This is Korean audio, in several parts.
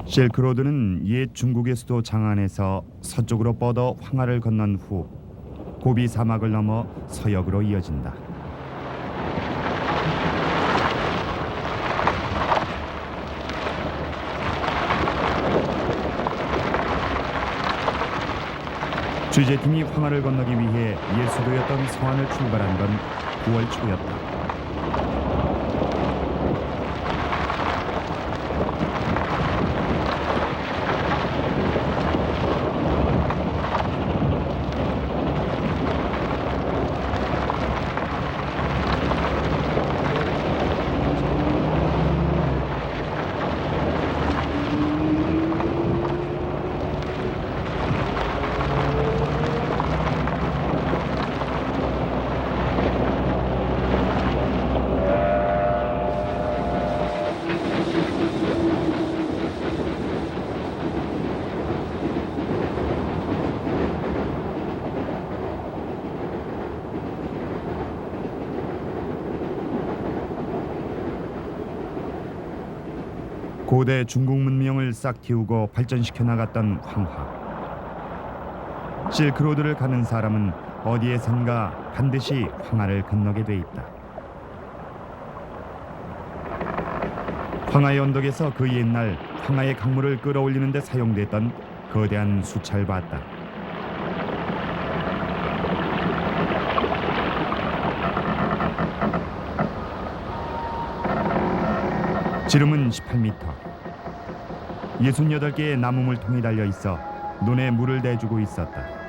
실크로드는 옛 중국의 수도 장안에서 서쪽으로 뻗어 황하를 건넌 후 고비 사막을 넘어 서역으로 이어진다. 취재팀이 황하를 건너기 위해 옛 수도였던 서안을 출발한 건 9월 초였다. 고대 중국 문명을 싹 틔우고 발전시켜 나갔던 황하. 실크로드를 가는 사람은 어디에선가 반드시 황하를 건너게 돼 있다. 황하의 언덕에서 그 옛날 황하의 강물을 끌어올리는 데 사용됐던 거대한 수차를 봤다. 지름은 18m. 68개의 나무 물통이 달려 있어 논에 물을 대주고 있었다.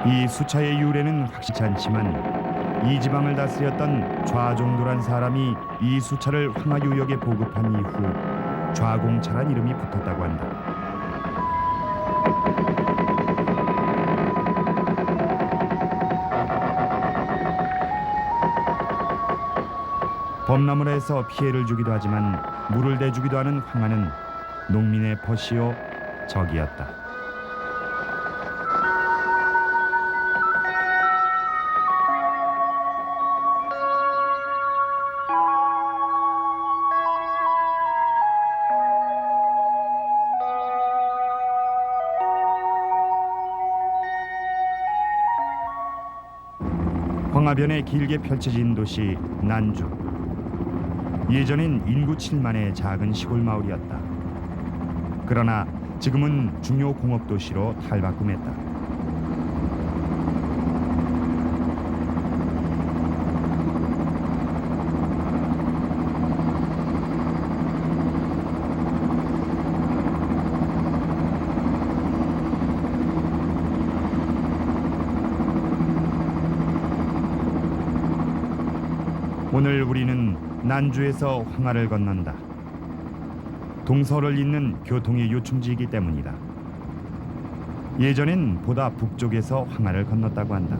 이 수차의 유래는 확실치 않지만 이 지방을 다스렸던 좌종도란 사람이 이 수차를 황하유역에 보급한 이후 좌공차란 이름이 붙었다고 한다. 범나무라에서 피해를 주기도 하지만 물을 대주기도 하는 황하는 농민의 벗이요 적이었다. 황하변에 길게 펼쳐진 도시 난주. 예전엔 인구 7만의 작은 시골 마을이었다. 그러나 지금은 중요 공업 도시로 탈바꿈했다. 오늘 우리는 난주에서 황하를 건넌다. 동서를 잇는 교통의 요충지이기 때문이다. 예전엔 보다 북쪽에서 황하를 건넜다고 한다.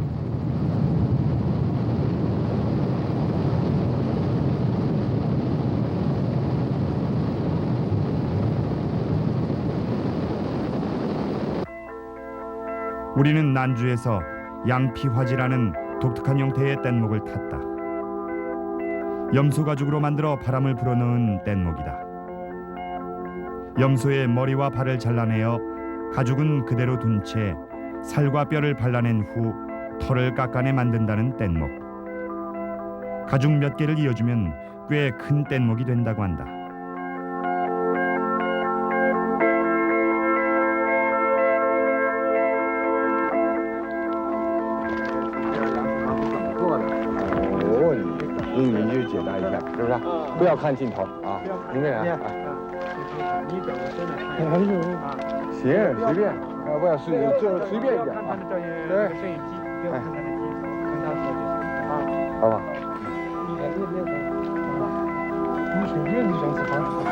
우리는 난주에서 양피화지라는 독특한 형태의 뗏목을 탔다. 염소 가죽으로 만들어 바람을 불어넣은 뗏목이다. 염소의 머리와 발을 잘라내어 가죽은 그대로 둔 채 살과 뼈를 발라낸 후 털을 깎아내 만든다는 뗏목. 가죽 몇 개를 이어주면 꽤 큰 뗏목이 된다고 한다.英语你就解答一下，是不是？不要看镜头啊，明白啊？你表个身的哎呦，啊，行，随便，不要随就随便一点啊看他的，照相对摄影机，不要看他的机，看他说就行啊。好吧？你看你别看啊，你随便你上次发出来。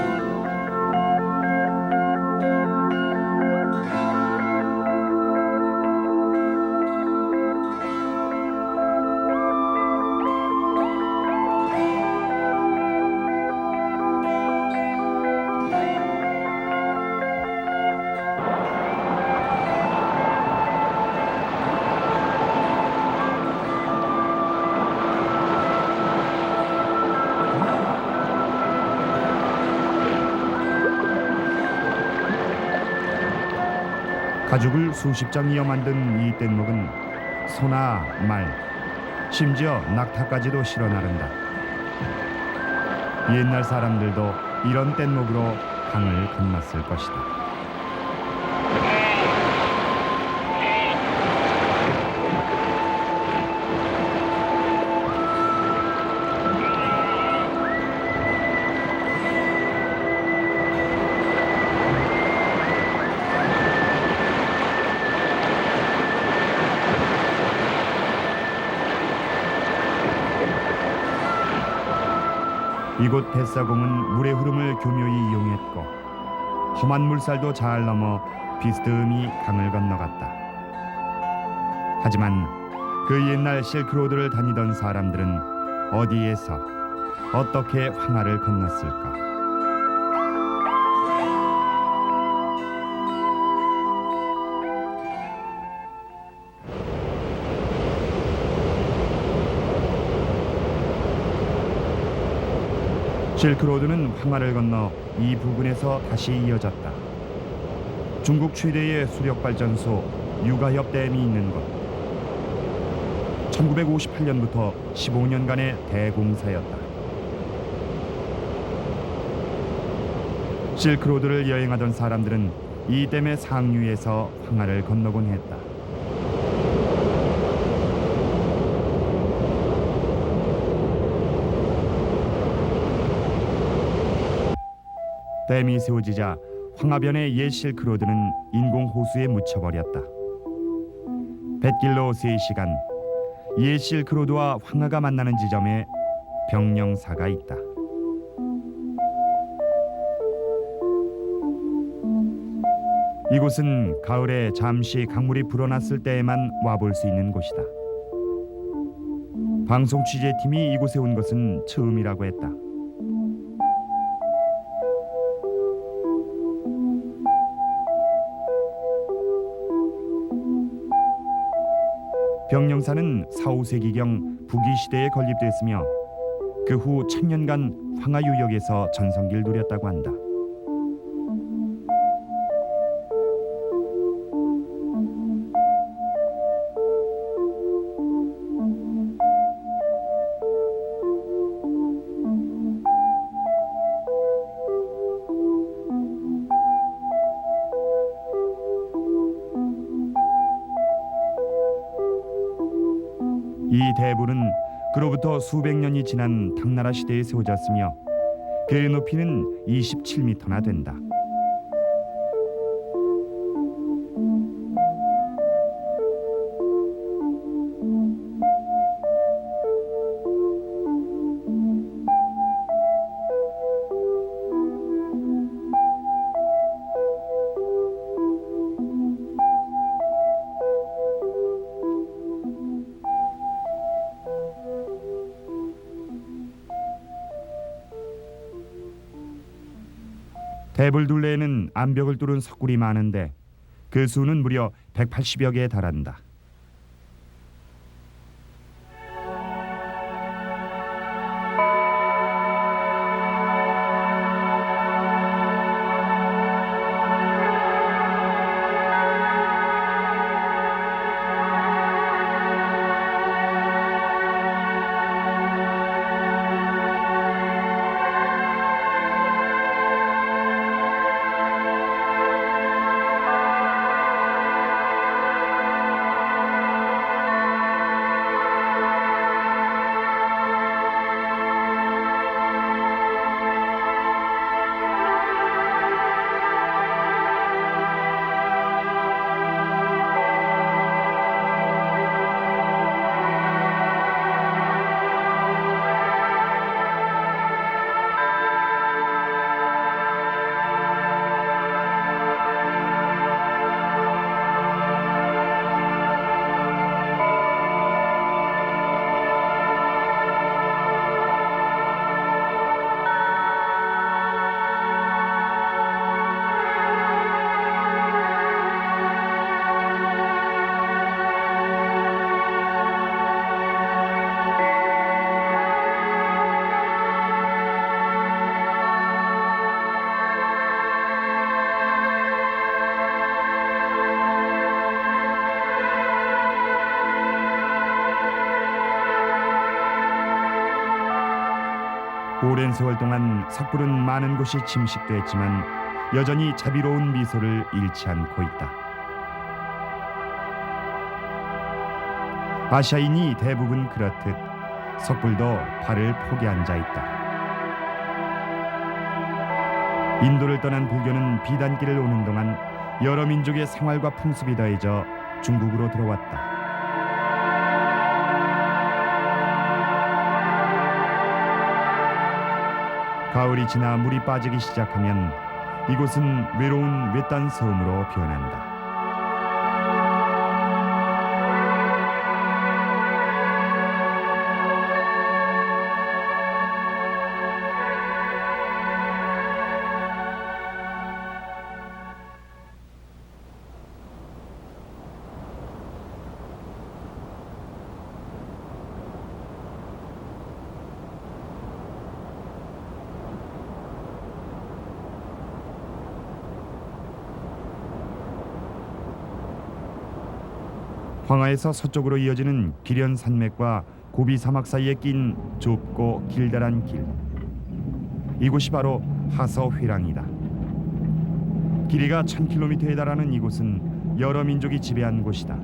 가죽을 수십 장 이어 만든 이 뗏목은 소나 말, 심지어 낙타까지도 실어 나른다. 옛날 사람들도 이런 뗏목으로 강을 건넜을 것이다. 이곳 뱃사공은 물의 흐름을 교묘히 이용했고 험한 물살도 잘 넘어 비스듬히 강을 건너갔다. 하지만 그 옛날 실크로드를 다니던 사람들은 어디에서 어떻게 황하를 건넜을까? 실크로드는 황하를 건너 이 부근에서 다시 이어졌다. 중국 최대의 수력발전소 유가협 댐이 있는 곳. 1958년부터 15년간의 대공사였다. 실크로드를 여행하던 사람들은 이 댐의 상류에서 황하를 건너곤 했다. 댐이 세워지자 황하변의 옛 실크로드는 인공호수에 묻혀버렸다. 뱃길로 3시간, 옛 실크로드와 황하가 만나는 지점에 병령사가 있다. 이곳은 가을에 잠시 강물이 불어났을 때에만 와볼 수 있는 곳이다. 방송 취재팀이 이곳에 온 것은 처음이라고 했다. 병령사는 4, 5세기경 북이 시대에 건립됐으며 그 후 1000년간 황하 유역에서 전성기를 누렸다고 한다. 이 대불은 그로부터 수백 년이 지난 당나라 시대에 세워졌으며 그 높이는 27m나 된다. 대불 둘레에는 암벽을 뚫은 석굴이 많은데 그 수는 무려 180여 개에 달한다. 오랜 세월 동안 섣부른 많은 곳이 침식됐지만 여전히 자비로운 미소를 잃지 않고 있다. 아시아인이 대부분 그렇듯 섣불도 발을 포기한 자 있다. 인도를 떠난 불교는 비단길을 오는 동안 여러 민족의 생활과 풍습이 더해져 중국으로 들어왔다. 가을이 지나 물이 빠지기 시작하면 이곳은 외로운 외딴 섬으로 변한다. 황하에서 서쪽으로 이어지는 기련 산맥과 고비 사막 사이에 낀 좁고 길다란 길. 이곳이 바로 하서회랑이다. 길이가 1000km에 달하는 이곳은 여러 민족이 지배한 곳이다.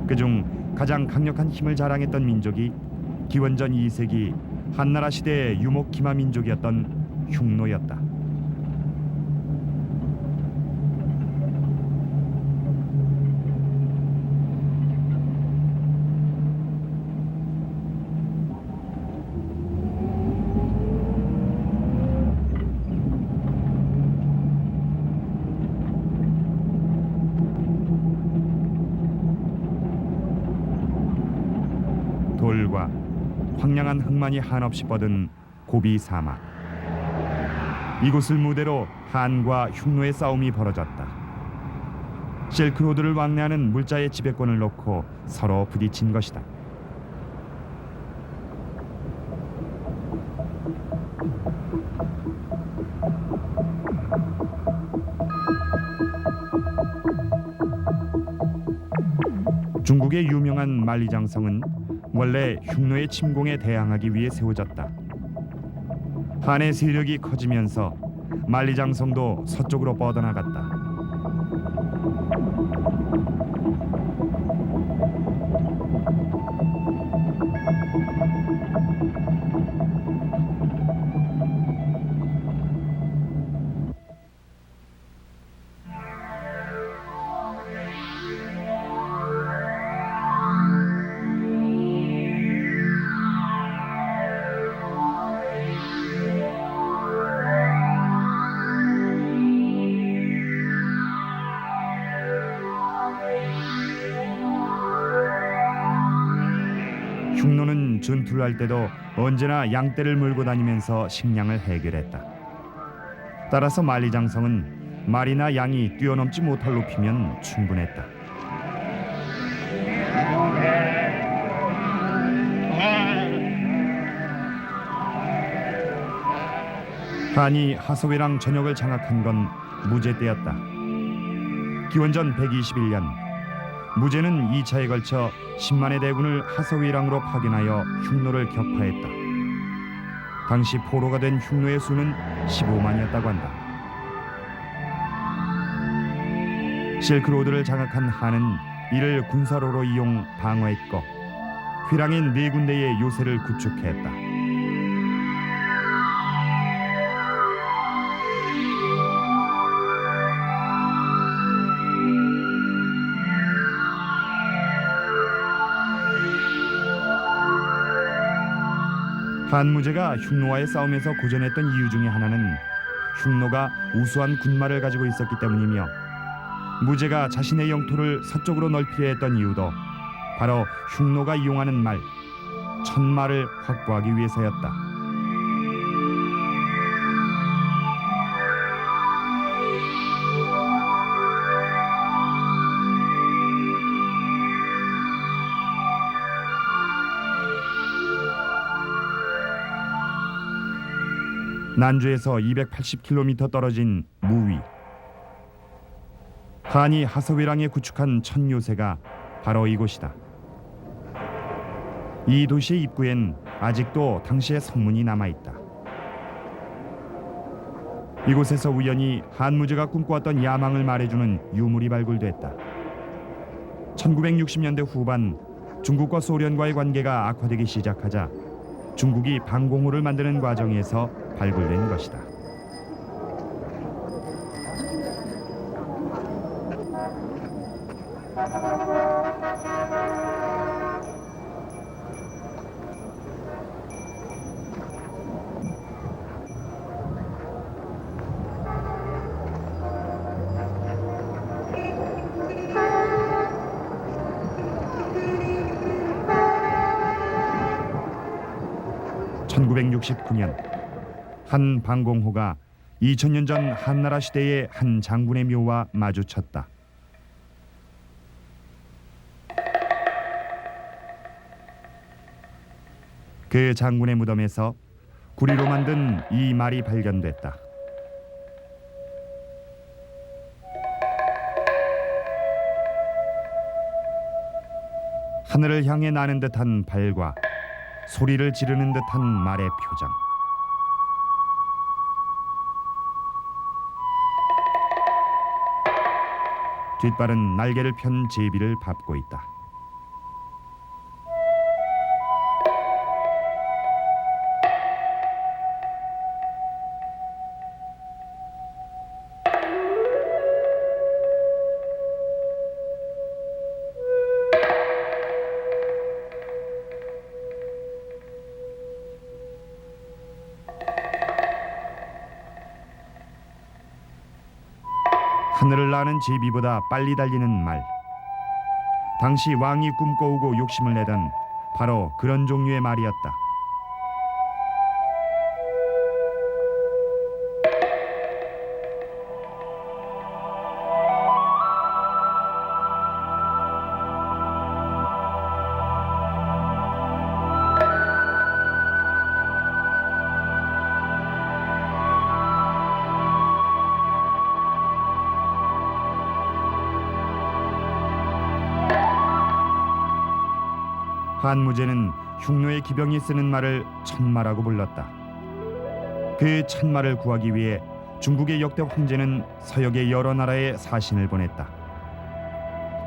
그중 가장 강력한 힘을 자랑했던 민족이 기원전 2세기 한나라 시대의 유목기마 민족이었던 흉노였다. 돌과 황량한 흙만이 한없이 뻗은 고비 사막. 이곳을 무대로 한과 흉노의 싸움이 벌어졌다. 실크로드를 왕래하는 물자의 지배권을 놓고 서로 부딪힌 것이다. 중국의 유명한 만리장성은 원래 흉노의 침공에 대항하기 위해 세워졌다. 한의 세력이 커지면서 만리장성도 서쪽으로 뻗어나갔다. 흉노는 전투를 할 때도 언제나 양떼를 몰고 다니면서 식량을 해결했다. 따라서 만리장성은 말이나 양이 뛰어넘지 못할 높이면 충분했다. 한이 하서회랑 전역을 장악한 건 무제 때였다. 기원전 121년 무제는 2차에 걸쳐 10만의 대군을 하서회랑으로 파견하여 흉노를 격파했다. 당시 포로가 된 흉노의 수는 15만이었다고 한다. 실크로드를 장악한 한은 이를 군사로로 이용 방어했고 회랑인 4군데의 요새를 구축했다. 한무제가 흉노와의 싸움에서 고전했던 이유 중에 하나는 흉노가 우수한 군마를 가지고 있었기 때문이며 무제가 자신의 영토를 서쪽으로 넓히려 했던 이유도 바로 흉노가 이용하는 말, 천마를 확보하기 위해서였다. 난주에서 280km 떨어진 무위. 한이 하서회랑에 구축한 첫 요새가 바로 이곳이다. 이 도시의 입구엔 아직도 당시의 성문이 남아있다. 이곳에서 우연히 한무제가 꿈꿔왔던 야망을 말해주는 유물이 발굴됐다. 1960년대 후반 중국과 소련과의 관계가 악화되기 시작하자 중국이 방공호를 만드는 과정에서 발굴된 것이다. (1969년) 한 방공호가 2000년 전 한나라 시대의 한 장군의 묘와 마주쳤다. 그 장군의 무덤에서 구리로 만든 이 말이 발견됐다. 하늘을 향해 나는 듯한 발과 소리를 지르는 듯한 말의 표정. 뒷발은 날개를 편 제비를 밟고 있다. 하늘을 나는 제비보다 빨리 달리는 말. 당시 왕이 꿈꿔오고 욕심을 내던 바로 그런 종류의 말이었다. 한무제는 흉노의 기병이 쓰는 말을 천마라고 불렀다. 그 천마를 구하기 위해 중국의 역대 황제는 서역의 여러 나라에 사신을 보냈다.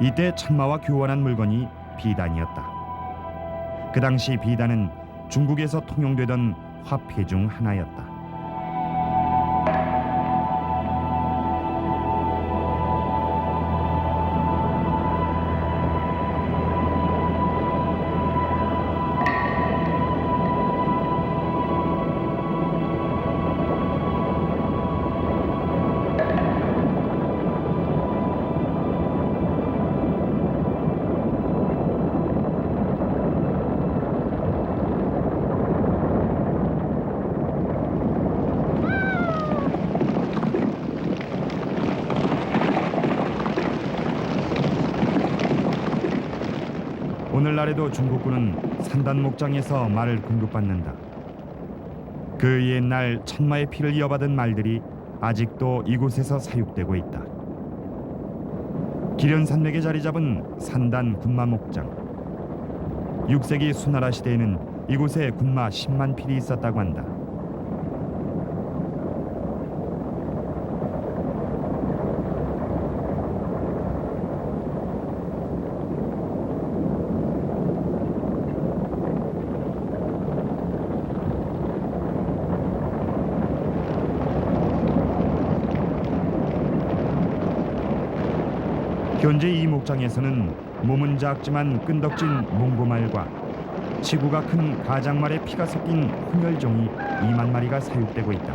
이때 천마와 교환한 물건이 비단이었다. 그 당시 비단은 중국에서 통용되던 화폐 중 하나였다. 오늘날에도 중국군은 산단 목장에서 말을 공급받는다. 그 옛날 천마의 피를 이어받은 말들이 아직도 이곳에서 사육되고 있다. 기련산맥에 자리 잡은 산단 군마 목장. 6세기 수나라 시대에는 이곳에 군마 10만 필이 있었다고 한다. 현재 이 목장에서는 몸은 작지만 끈덕진 몽고말과 치구가 큰 가장말의 피가 섞인 혼혈종이 2만 마리가 사육되고 있다.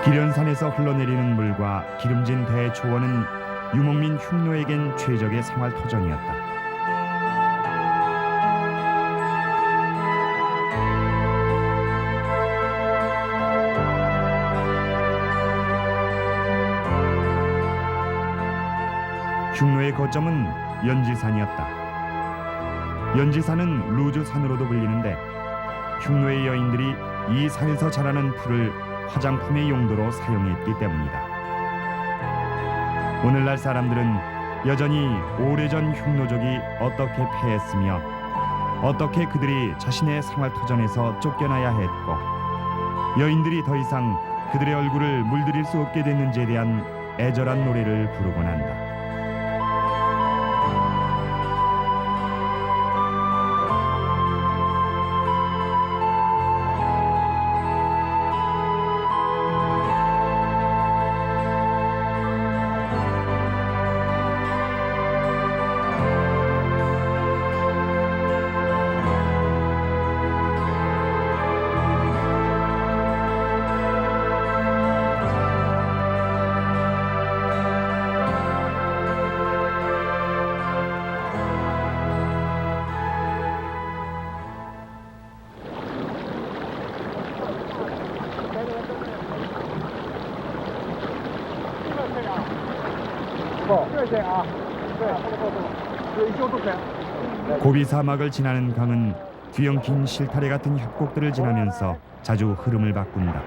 기련산에서 흘러내리는 물과 기름진 대초원은 유목민 흉노에겐 최적의 생활 토전이었다. 흉노의 거점은 연지산이었다. 연지산은 루즈산으로도 불리는데 흉노의 여인들이 이 산에서 자라는 풀을 화장품의 용도로 사용했기 때문이다. 오늘날 사람들은 여전히 오래전 흉노족이 어떻게 패했으며 어떻게 그들이 자신의 생활터전에서 쫓겨나야 했고 여인들이 더 이상 그들의 얼굴을 물들일 수 없게 됐는지에 대한 애절한 노래를 부르곤 한다. 고비 사막을 지나는 강은 뒤엉킨 실타래 같은 협곡들을 지나면서 자주 흐름을 바꾼다.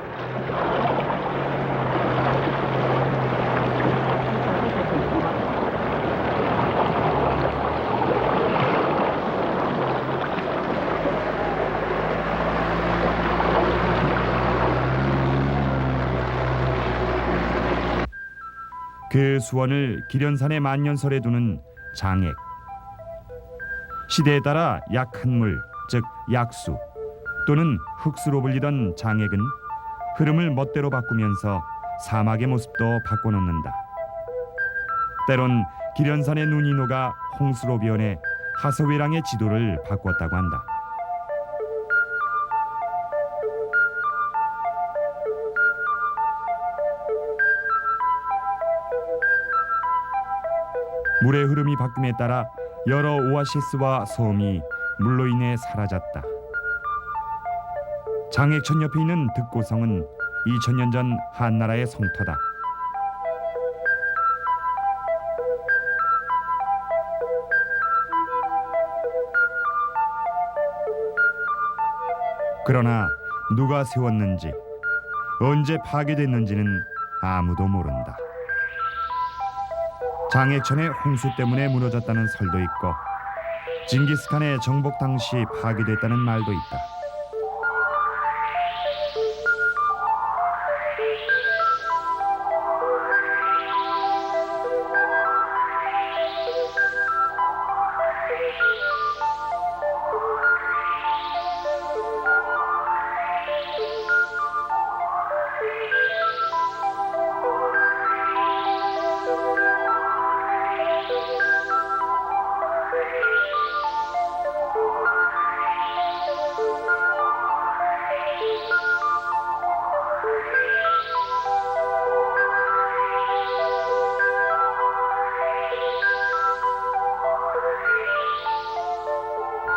그 수원을 기련산의 만년설에 두는 장액. 시대에 따라 약한물, 즉 약수 또는 흑수로 불리던 장액은 흐름을 멋대로 바꾸면서 사막의 모습도 바꿔놓는다. 때론 기련산의 눈이 녹아 홍수로 변해 하서회랑의 지도를 바꿨다고 한다. 물의 흐름이 바뀜에 따라 여러 오아시스와 섬이 물로 인해 사라졌다. 장액천 옆에 있는 득고성은 2000년 전 한나라의 성터다. 그러나 누가 세웠는지 언제 파괴됐는지는 아무도 모른다. 장액천의 홍수 때문에 무너졌다는 설도 있고 징기스칸의 정복 당시 파괴됐다는 말도 있다.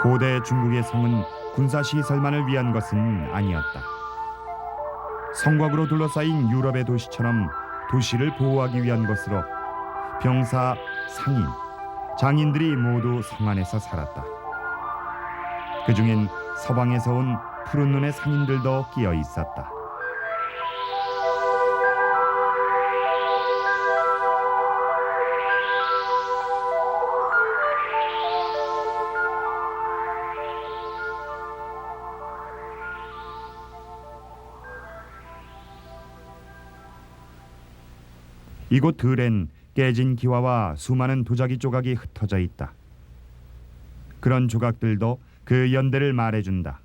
고대 중국의 성은 군사시설만을 위한 것은 아니었다. 성곽으로 둘러싸인 유럽의 도시처럼 도시를 보호하기 위한 것으로 병사, 상인, 장인들이 모두 성 안에서 살았다. 그중엔 서방에서 온 푸른 눈의 상인들도 끼어 있었다. 이곳 들엔 깨진 기와와 수많은 도자기 조각이 흩어져 있다. 그런 조각들도 그 연대를 말해준다.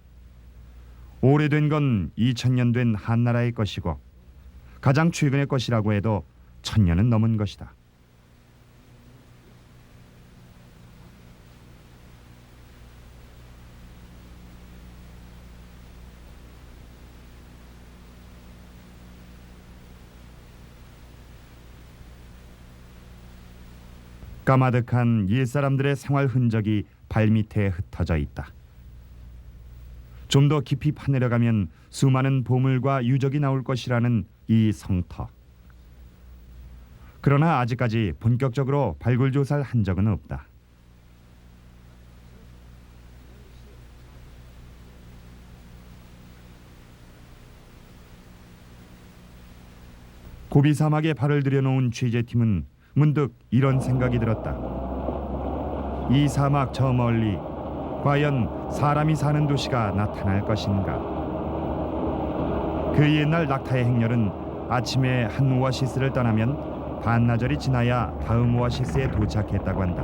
오래된 건 2000년 된 한나라의 것이고 가장 최근의 것이라고 해도 1000년은 넘은 것이다. 까마득한 옛사람들의 생활 흔적이 발밑에 흩어져 있다. 좀 더 깊이 파내려가면 수많은 보물과 유적이 나올 것이라는 이 성터. 그러나 아직까지 본격적으로 발굴 조사를 한 적은 없다. 고비 사막에 발을 들여놓은 취재팀은 문득 이런 생각이 들었다. 이 사막 저 멀리 과연 사람이 사는 도시가 나타날 것인가? 그 옛날 낙타의 행렬은 아침에 한 오아시스를 떠나면 반나절이 지나야 다음 오아시스에 도착했다고 한다.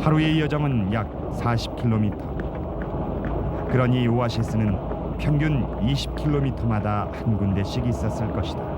하루의 여정은 약 40km. 그러니 오아시스는 평균 20km마다 한 군데씩 있었을 것이다.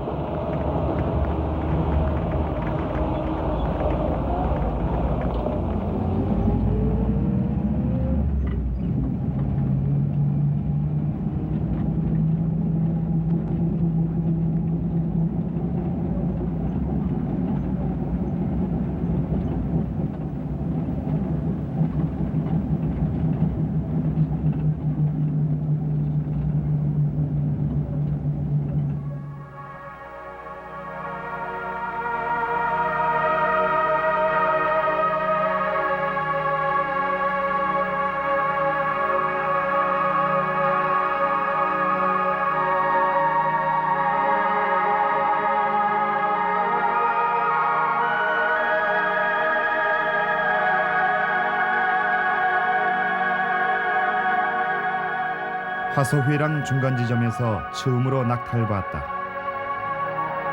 하소회랑 중간 지점에서 처음으로 낙타를 봤다.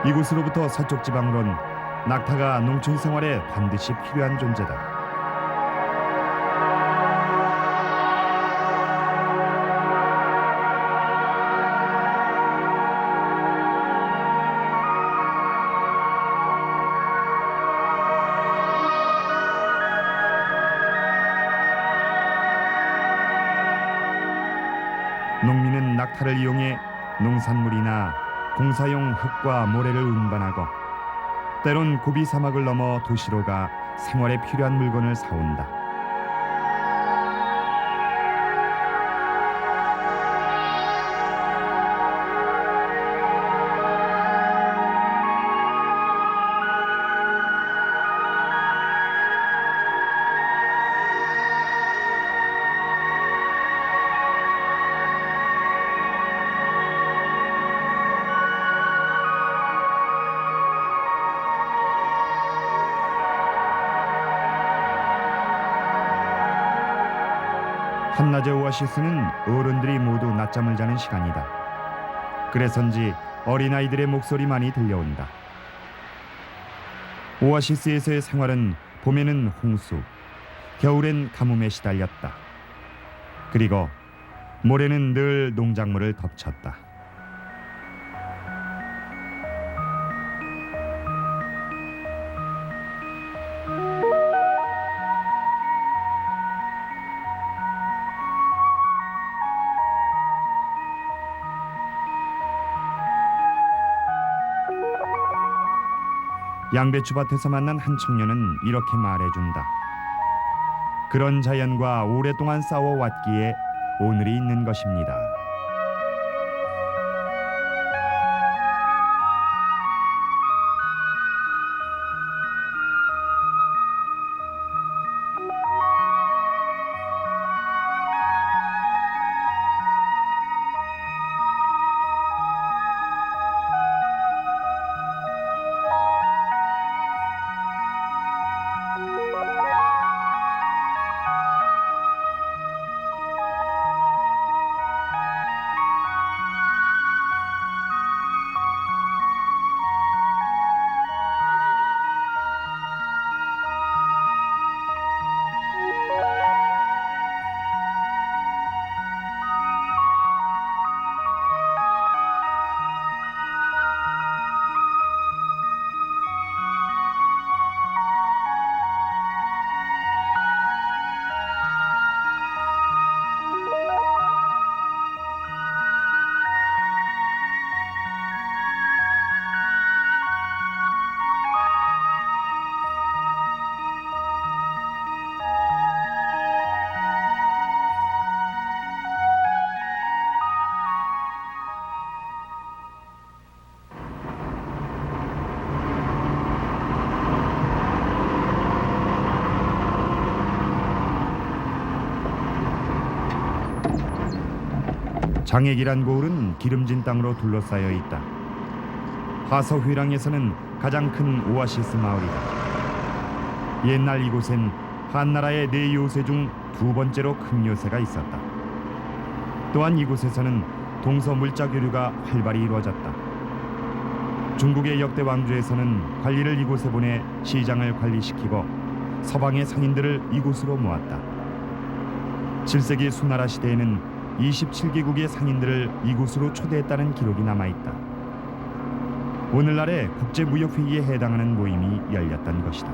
이곳으로부터 서쪽 지방으론 낙타가 농촌 생활에 반드시 필요한 존재다. 농민은 낙타를 이용해 농산물이나 공사용 흙과 모래를 운반하고 때론 고비 사막을 넘어 도시로 가 생활에 필요한 물건을 사온다. 한낮의 오아시스는 어른들이 모두 낮잠을 자는 시간이다. 그래서인지 어린아이들의 목소리만이 들려온다. 오아시스에서의 생활은 봄에는 홍수, 겨울엔 가뭄에 시달렸다. 그리고 모래는 늘 농작물을 덮쳤다. 양배추밭에서 만난 한 청년은 이렇게 말해준다. 그런 자연과 오랫동안 싸워왔기에 오늘이 있는 것입니다. 장액이란 고을은 기름진 땅으로 둘러싸여 있다. 하서휘랑에서는 가장 큰 오아시스 마을이다. 옛날 이곳엔 한나라의 네 요새 중 두 번째로 큰 요새가 있었다. 또한 이곳에서는 동서 물자 교류가 활발히 이루어졌다. 중국의 역대 왕조에서는 관리를 이곳에 보내 시장을 관리시키고 서방의 상인들을 이곳으로 모았다. 7세기 수나라 시대에는 27개국의 상인들을 이곳으로 초대했다는 기록이 남아있다. 오늘날의 국제무역회의에 해당하는 모임이 열렸던 것이다.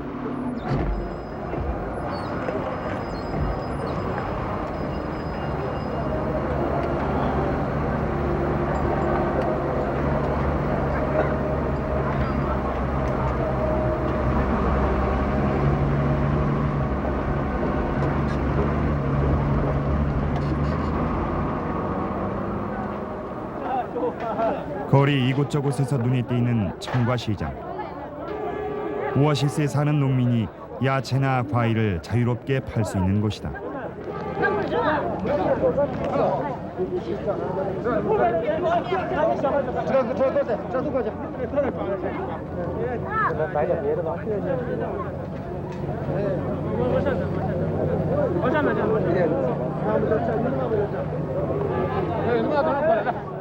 거리 이곳저곳에서 눈에 띄는 청과시장. 오아시스에 사는 농민이 야채나 과일을 자유롭게 팔 수 있는 곳이다.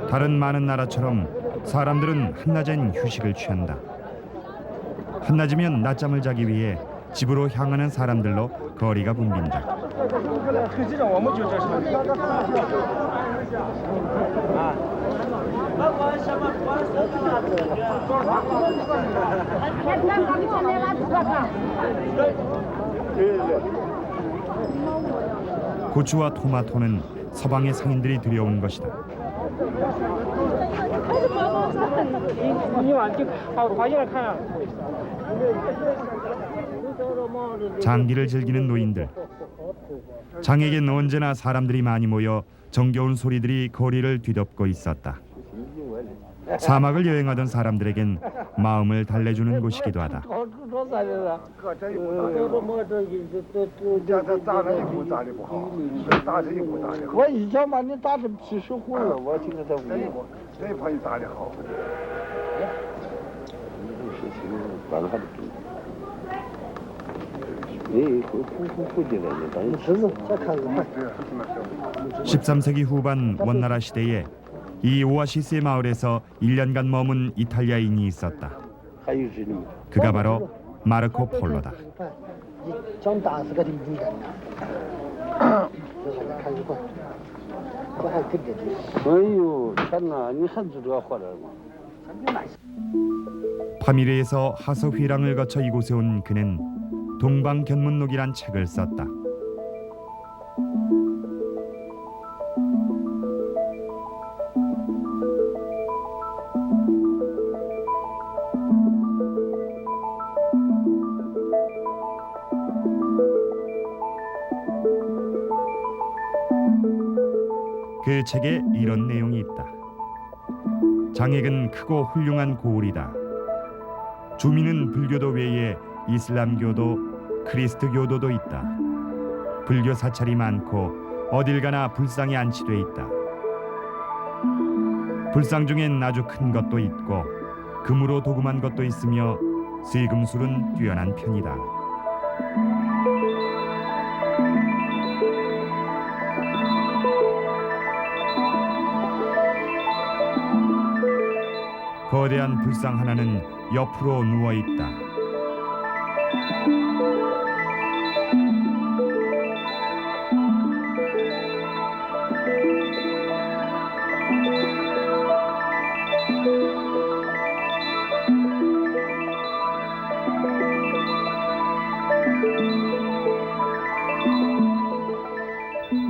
다른 많은 나라처럼 사람들은 한낮엔 휴식을 취한다. 한낮이면 낮잠을 자기 위해 집으로 향하는 사람들로 거리가 붐빈다. 고추와 토마토는 서방의 상인들이 들여온 것이다. 장기를 즐기는 노인들. 장에겐 언제나 사람들이 많이 모여 정겨운 소리들이 거리를 뒤덮고 있었다. 사막을 여행하던 사람들에겐 마음을 달래주는 곳이기도 하다. (13세기) 후반 원나라 시대에 이 오아시스의 마을에서 1년간 머문 이탈리아인이 있었다. 그가 바로 마르코 폴로다. 파미르에서 하서휘랑을 거쳐 이곳에 온 그는 동방견문록이란 책을 썼다. 그 책에 이런 내용이 있다. 장액은 크고 훌륭한 고을이다. 주민은 불교도 외에 이슬람교도 크리스트교도도 있다. 불교 사찰이 많고 어딜 가나 불상이 안치돼 있다. 불상 중엔 아주 큰 것도 있고 금으로 도금한 것도 있으며 쇠금술은 뛰어난 편이다. 거대한 불상 하나는 옆으로 누워 있다.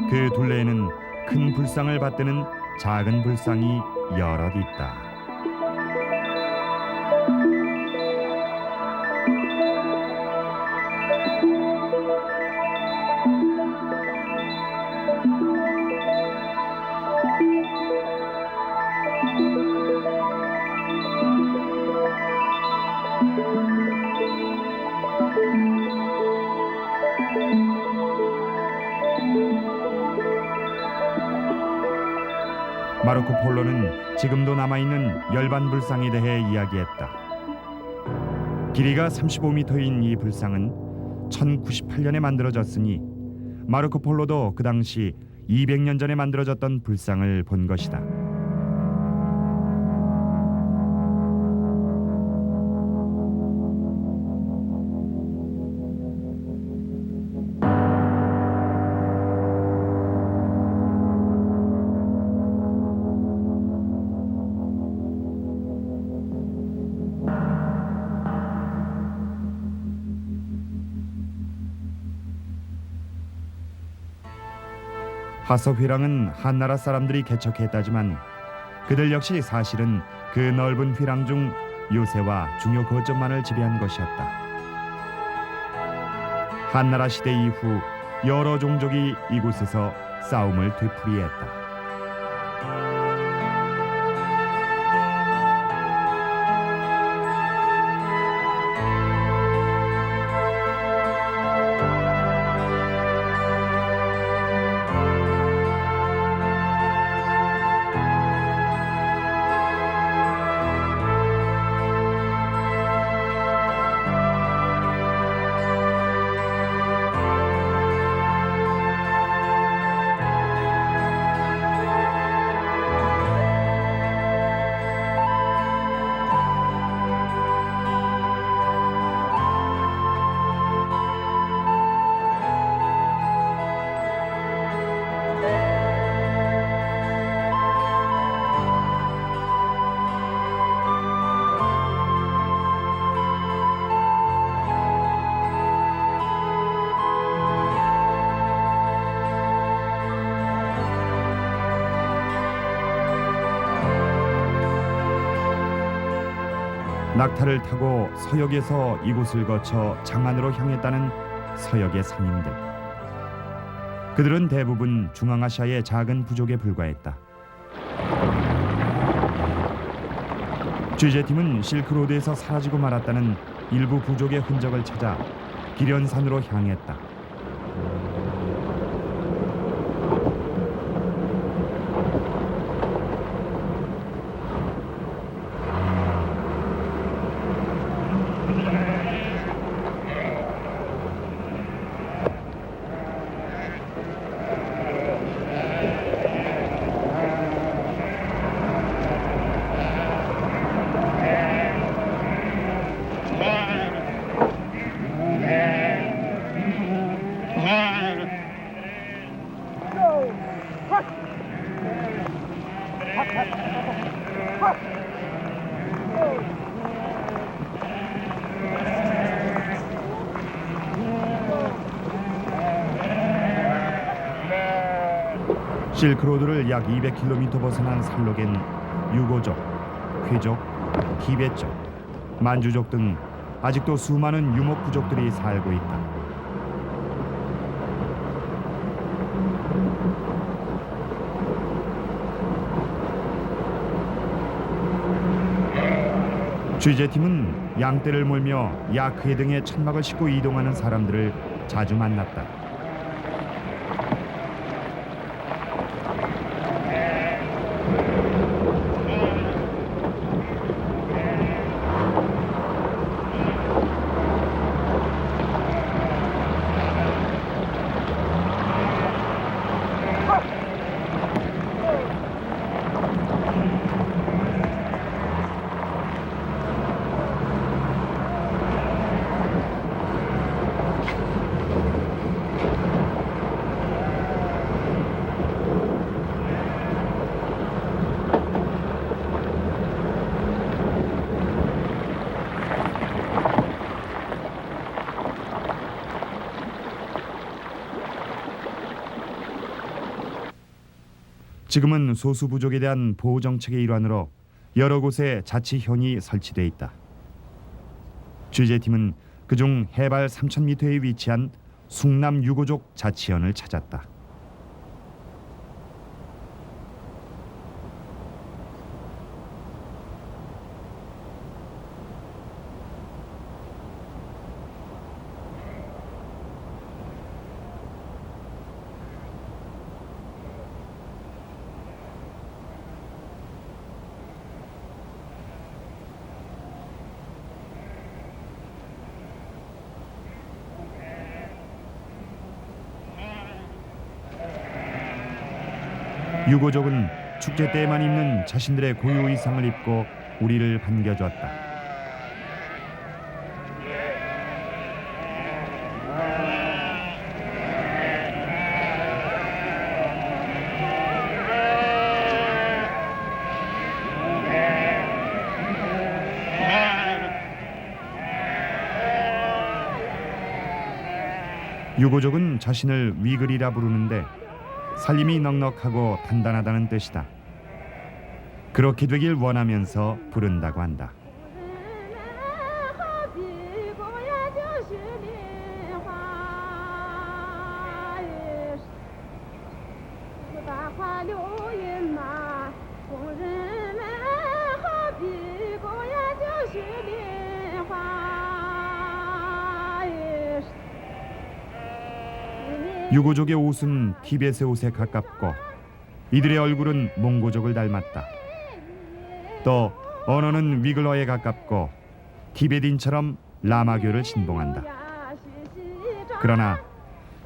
그 둘레에는 큰 불상을 받드는 작은 불상이 여럿 있다. 마르코 폴로는 지금도 남아있는 열반 불상에 대해 이야기했다. 길이가 35m인 이 불상은 1098년에 만들어졌으니 마르코 폴로도 그 당시 200년 전에 만들어졌던 불상을 본 것이다. 하서 휘랑은 한나라 사람들이 개척했다지만 그들 역시 사실은 그 넓은 휘랑 중 요새와 중요 거점만을 지배한 것이었다. 한나라 시대 이후 여러 종족이 이곳에서 싸움을 되풀이했다. 낙타를 타고 서역에서 이곳을 거쳐 장안으로 향했다는 서역의 상인들. 그들은 대부분 중앙아시아의 작은 부족에 불과했다. 취재팀은 실크로드에서 사라지고 말았다는 일부 부족의 흔적을 찾아 기련산으로 향했다. 실크로드를 약 200km 벗어난 살록엔 유고족, 쾌족, 티베족, 만주족 등 아직도 수많은 유목 부족들이 살고 있다. 취재팀은 양떼를 몰며 야크해 등의 천막을 싣고 이동하는 사람들을 자주 만났다. 지금은 소수 부족에 대한 보호 정책의 일환으로 여러 곳에 자치현이 설치돼 있다. 취재팀은 그중 해발 3,000m에 위치한 숭남 유고족 자치현을 찾았다. 유고족은 축제 때에만 입는 자신들의 고유 의상을 입고 우리를 반겨주었다. 유고족은 자신을 위글이라 부르는데 살림이 넉넉하고 단단하다는 뜻이다. 그렇게 되길 원하면서 부른다고 한다. 유고족의 옷은 티벳의 옷에 가깝고 이들의 얼굴은 몽고족을 닮았다. 또 언어는 위글어에 가깝고 티베딘처럼 라마교를 신봉한다. 그러나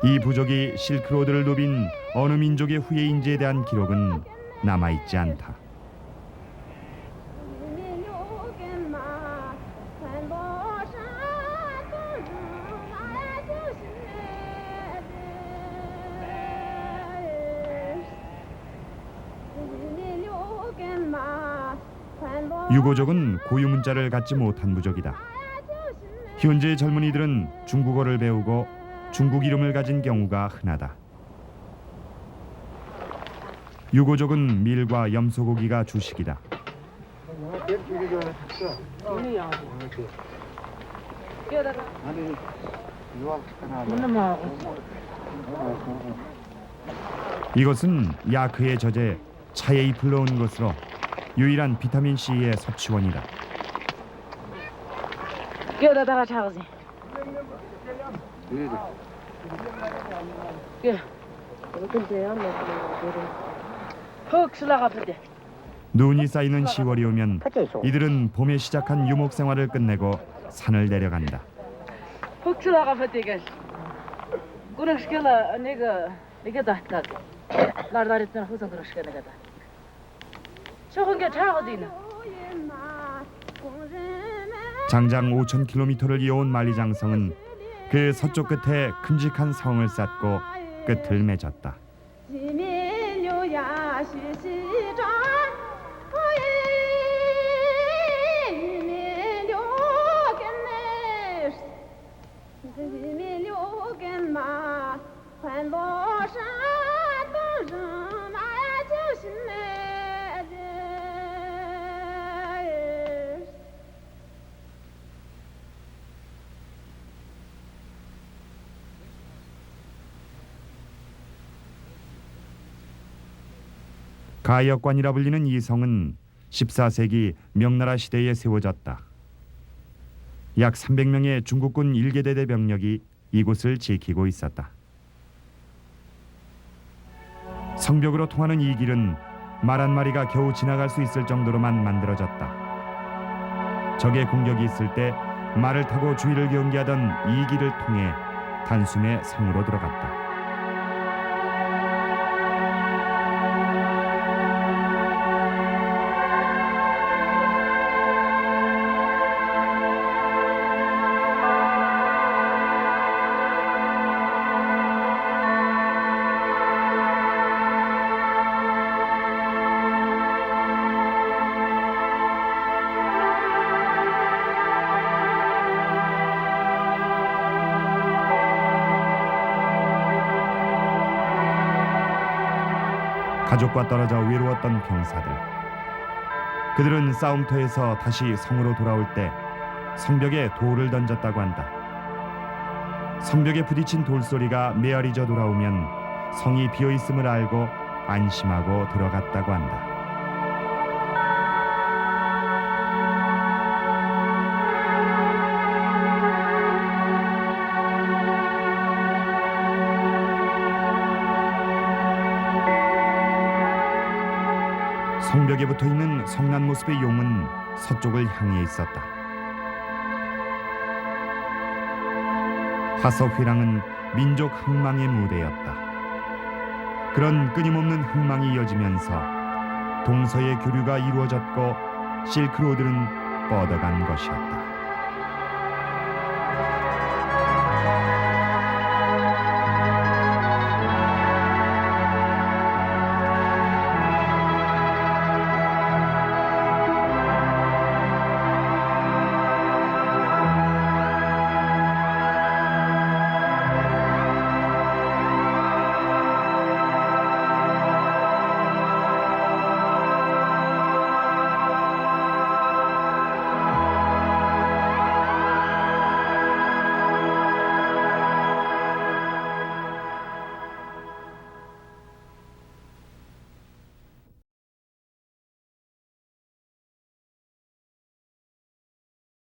이 부족이 실크로드를 누빈 어느 민족의 후예인지에 대한 기록은 남아있지 않다. 유고족은 고유 문자를 갖지 못한 부족이다. 현재의 젊은이들은 중국어를 배우고 중국 이름을 가진 경우가 흔하다. 유고족은 밀과 염소고기가 주식이다. 이것은 야크의 저제 차에 잎을 넣은 것으로 유일한 비타민 C의 섭취원이다. 눈이 쌓이는 10월이 오면 이들은 봄에 시작한 유목 생활을 끝내고 산을 내려간다. 장장 5,000km를 이어온 만리장성은 그 서쪽 끝에 큼직한 성을 쌓고 끝을 맺었다. 가역관이라 불리는 이 성은 14세기 명나라 시대에 세워졌다. 약 300명의 중국군 1계대대 병력이 이곳을 지키고 있었다. 성벽으로 통하는 이 길은 말 한 마리가 겨우 지나갈 수 있을 정도로만 만들어졌다. 적의 공격이 있을 때 말을 타고 주위를 경계하던 이 길을 통해 단숨에 성으로 들어갔다. 가족과 떨어져 외로웠던 병사들. 그들은 싸움터에서 다시 성으로 돌아올 때 성벽에 돌을 던졌다고 한다. 성벽에 부딪힌 돌소리가 메아리져 돌아오면 성이 비어있음을 알고 안심하고 들어갔다고 한다. 성벽에 붙어있는 성난 모습의 용은 서쪽을 향해 있었다. 화서회랑은 민족 흥망의 무대였다. 그런 끊임없는 흥망이 이어지면서 동서의 교류가 이루어졌고 실크로드는 뻗어간 것이었다.